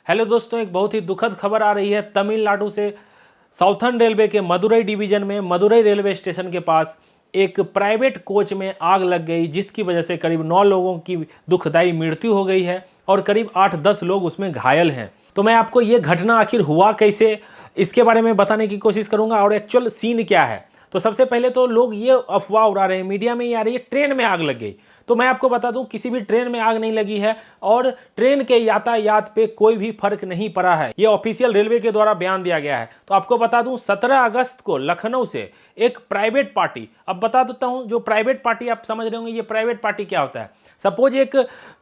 Hello दोस्तों, एक बहुत ही दुखद खबर आ रही है तमिलनाडु से। साउथर्न रेलवे के मदुरई डिवीजन में मदुरई रेलवे स्टेशन के पास एक प्राइवेट कोच में आग लग गई, जिसकी वजह से करीब 9 लोगों की दुखदाई मृत्यु हो गई है और करीब 8-10 लोग उसमें घायल हैं। तो मैं आपको ये घटना आखिर हुआ कैसे, इसके बारे में बताने की कोशिश करूंगा और एक्चुअल सीन क्या है। तो सबसे पहले तो लोग ये अफवाह उड़ा रहे हैं, मीडिया में ये आ रही है ट्रेन में आग लग गई। तो मैं आपको बता दूं, किसी भी ट्रेन में आग नहीं लगी है और ट्रेन के यातायात पे कोई भी फर्क नहीं पड़ा है। ये ऑफिशियल रेलवे के द्वारा बयान दिया गया है। तो आपको बता दूं, 17 अगस्त को लखनऊ से एक प्राइवेट पार्टी, अब बता देता हूं जो प्राइवेट पार्टी, आप समझ रहे होंगे ये प्राइवेट पार्टी क्या होता है। सपोज एक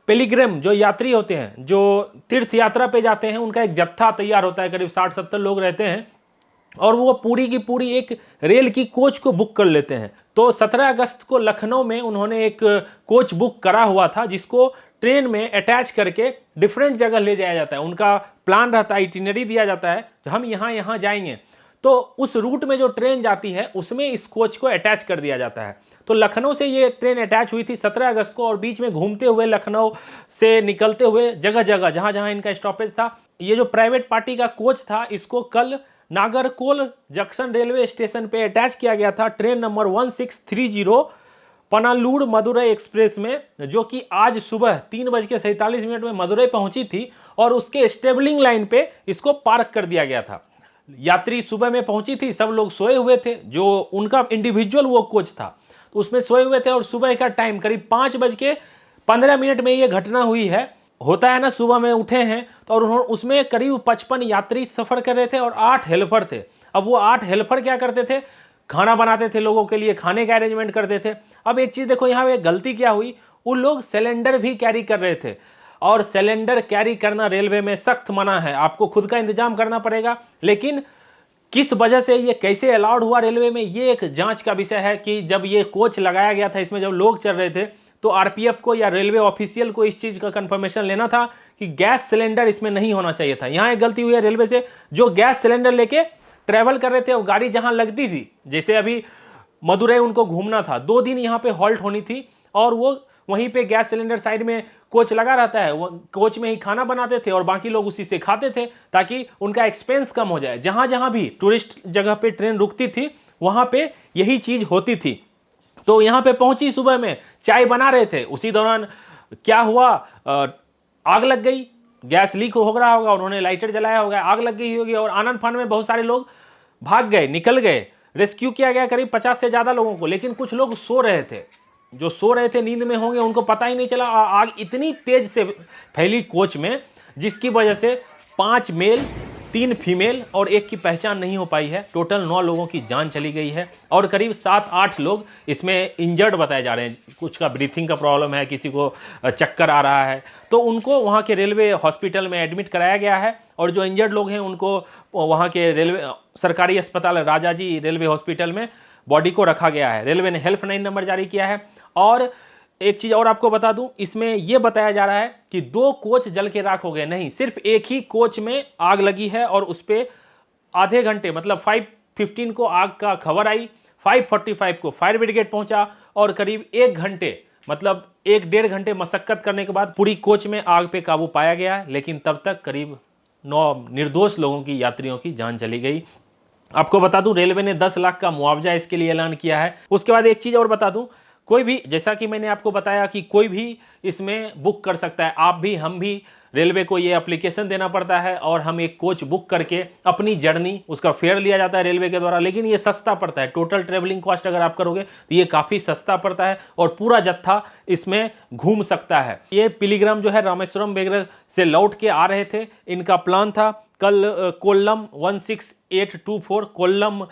पिलग्रिम जो यात्री होते हैं, जो तीर्थ यात्रा पे जाते हैं, उनका एक जत्था तैयार होता है, करीब 60-70 लोग रहते हैं और वो पूरी की पूरी एक रेल की कोच को बुक कर लेते हैं। तो 17 अगस्त को लखनऊ में उन्होंने एक कोच बुक करा हुआ था, जिसको ट्रेन में अटैच करके डिफरेंट जगह ले जाया जाता है। उनका प्लान रहता है, इटिनरी दिया जाता है, हम यहाँ यहाँ जाएंगे। तो उस रूट में जो ट्रेन जाती है उसमें इस कोच को अटैच कर दिया जाता है। तो लखनऊ से ये ट्रेन अटैच हुई थी 17 अगस्त को और बीच में घूमते हुए लखनऊ से निकलते हुए जगह जगह जहाँ जहाँ इनका स्टॉपेज था, ये जो प्राइवेट पार्टी का कोच था, इसको कल नागरकोल जंक्शन रेलवे स्टेशन पे अटैच किया गया था ट्रेन नंबर 1630 पनालूर मदुरई एक्सप्रेस में, जो कि आज सुबह 3:47 में मदुरई पहुंची थी और उसके स्टेबलिंग लाइन पे इसको पार्क कर दिया गया था। यात्री सुबह में पहुंची थी, सब लोग सोए हुए थे, जो उनका इंडिविजुअल वो कोच था तो उसमें सोए हुए थे और सुबह का टाइम करीब 5:15 में ये घटना हुई है। होता है ना, सुबह में उठे हैं तो और उन्होंने उसमें करीब 55 यात्री सफर कर रहे थे और 8 हेल्पर थे। अब वो 8 हेल्पर क्या करते थे, खाना बनाते थे, लोगों के लिए खाने का अरेंजमेंट करते थे। अब एक चीज देखो, यहाँ पे गलती क्या हुई, उन लोग सिलेंडर भी कैरी कर रहे थे और सिलेंडर कैरी करना रेलवे में सख्त मना है, आपको खुद का इंतजाम करना पड़ेगा। लेकिन किस वजह से ये कैसे अलाउड हुआ रेलवे में, ये एक जांच का विषय है कि जब ये कोच लगाया गया था, इसमें जब लोग चल रहे थे तो आरपीएफ को या रेलवे ऑफिशियल को इस चीज का कंफर्मेशन लेना था कि गैस सिलेंडर इसमें नहीं होना चाहिए था। यहां एक गलती हुई है रेलवे से, जो गैस सिलेंडर लेके ट्रेवल कर रहे थे, वो गाड़ी जहां लगती थी, जैसे अभी मदुरई उनको घूमना था, 2 दिन यहां पे हॉल्ट होनी थी और वो वहीं पे गैस सिलेंडर साइड में कोच लगा रहता है, वो कोच में ही खाना बनाते थे और बाकी लोग उसी से खाते थे ताकि उनका एक्सपेंस कम हो जाए। जहां जहां भी टूरिस्ट जगह पे ट्रेन रुकती थी वहां पे यही चीज होती थी। तो यहाँ पे पहुंची, सुबह में चाय बना रहे थे, उसी दौरान क्या हुआ, आग लग गई, गैस लीक हो रहा होगा, उन्होंने लाइटर जलाया होगा, आग लग गई होगी और आनंद फान में बहुत सारे लोग भाग गए, निकल गए। रेस्क्यू किया गया करीब 50 से ज्यादा लोगों को, लेकिन कुछ लोग सो रहे थे, जो सो रहे थे नींद में होंगे, उनको पता ही नहीं चला। आग इतनी तेज से फैली कोच में, जिसकी वजह से 5 मेल 3 फीमेल और 1 की पहचान नहीं हो पाई है। टोटल 9 लोगों की जान चली गई है और करीब 7-8 लोग इसमें इंजर्ड बताए जा रहे हैं। कुछ का ब्रीथिंग का प्रॉब्लम है, किसी को चक्कर आ रहा है, तो उनको वहाँ के रेलवे हॉस्पिटल में एडमिट कराया गया है और जो इंजर्ड लोग हैं उनको वहाँ के रेलवे सरकारी अस्पताल राजाजी रेलवे हॉस्पिटल में बॉडी को रखा गया है। रेलवे ने हेल्पलाइन नंबर जारी किया है। और एक चीज और आपको बता दूं, इसमें यह बताया जा रहा है कि 2 कोच जल के राख हो गए, नहीं, सिर्फ एक ही कोच में आग लगी है और उस पे आधे घंटे, मतलब 5:15 को आग का खबर आई, 5:45 को फायर ब्रिगेड पहुंचा और करीब 1 घंटे, मतलब 1-1.5 घंटे मशक्कत करने के बाद पूरी कोच में आग पे काबू पाया गया। लेकिन तब तक करीब 9 निर्दोष लोगों की, यात्रियों की जान चली गई। आपको बता दूं, रेलवे ने 10 लाख का मुआवजा इसके लिए ऐलान किया है। उसके बाद एक चीज और बता दूं, कोई भी, जैसा कि मैंने आपको बताया कि कोई भी इसमें बुक कर सकता है, आप भी, हम भी। रेलवे को ये एप्लीकेशन देना पड़ता है और हम एक कोच बुक करके अपनी जर्नी, उसका फेयर लिया जाता है रेलवे के द्वारा, लेकिन ये सस्ता पड़ता है। टोटल ट्रेवलिंग कॉस्ट अगर आप करोगे तो ये काफ़ी सस्ता पड़ता है और पूरा जत्था इसमें घूम सकता है। ये पिलीग्राम जो है रामेश्वरम वगैरह से लौट के आ रहे थे, इनका प्लान था कल कोल्लम 16824 कोल्लम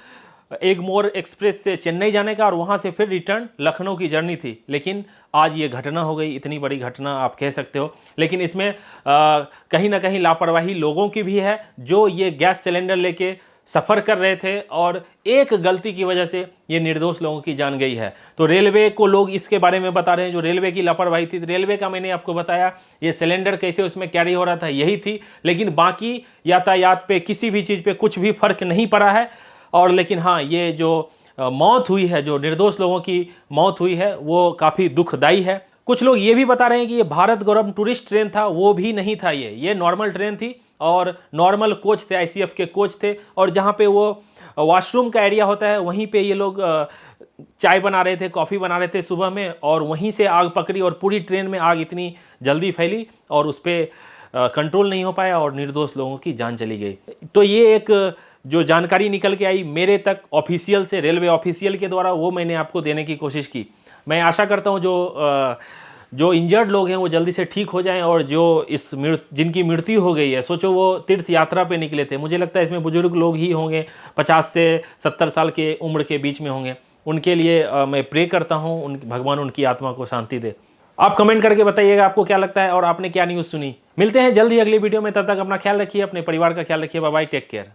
एगमोर एक्सप्रेस से चेन्नई जाने का और वहां से फिर रिटर्न लखनऊ की जर्नी थी। लेकिन आज ये घटना हो गई, इतनी बड़ी घटना आप कह सकते हो। लेकिन इसमें कहीं ना कहीं लापरवाही लोगों की भी है, जो ये गैस सिलेंडर लेके सफ़र कर रहे थे और एक गलती की वजह से ये निर्दोष लोगों की जान गई है। तो रेलवे को लोग इसके बारे में बता रहे हैं, जो रेलवे की लापरवाही थी। रेलवे का मैंने आपको बताया, ये सिलेंडर कैसे उसमें कैरी हो रहा था, यही थी। लेकिन बाकी यातायात पे, किसी भी चीज़ पे कुछ भी फर्क नहीं पड़ा है। और लेकिन हाँ, ये जो मौत हुई है, जो निर्दोष लोगों की मौत हुई है, वो काफ़ी दुखदाई है। कुछ लोग ये भी बता रहे हैं कि ये भारत गौरव टूरिस्ट ट्रेन था, वो भी नहीं था, ये नॉर्मल ट्रेन थी और नॉर्मल कोच थे, आईसीएफ के कोच थे। और जहाँ पे वो वॉशरूम का एरिया होता है वहीं पे ये लोग चाय बना रहे थे, कॉफ़ी बना रहे थे सुबह में, और वहीं से आग पकड़ी और पूरी ट्रेन में आग इतनी जल्दी फैली और उस पर कंट्रोल नहीं हो पाया और निर्दोष लोगों की जान चली गई। तो ये एक जो जानकारी निकल के आई मेरे तक ऑफिशियल से, रेलवे ऑफिशियल के द्वारा, वो मैंने आपको देने की कोशिश की। मैं आशा करता हूँ जो इंजर्ड लोग हैं वो जल्दी से ठीक हो जाएं, और जो जिनकी मृत्यु हो गई है, सोचो वो तीर्थ यात्रा पे निकले थे, मुझे लगता है इसमें बुजुर्ग लोग ही होंगे, 50 से 70 साल के उम्र के बीच में होंगे। उनके लिए मैं प्रे करता हूँ, भगवान उनकी आत्मा को शांति दे। आप कमेंट करके बताइएगा आपको क्या लगता है और आपने क्या न्यूज़ सुनी। मिलते हैं जल्द ही अगली वीडियो में, तब तक अपना ख्याल रखिए, अपने परिवार का ख्याल रखिए। Bye bye, take care.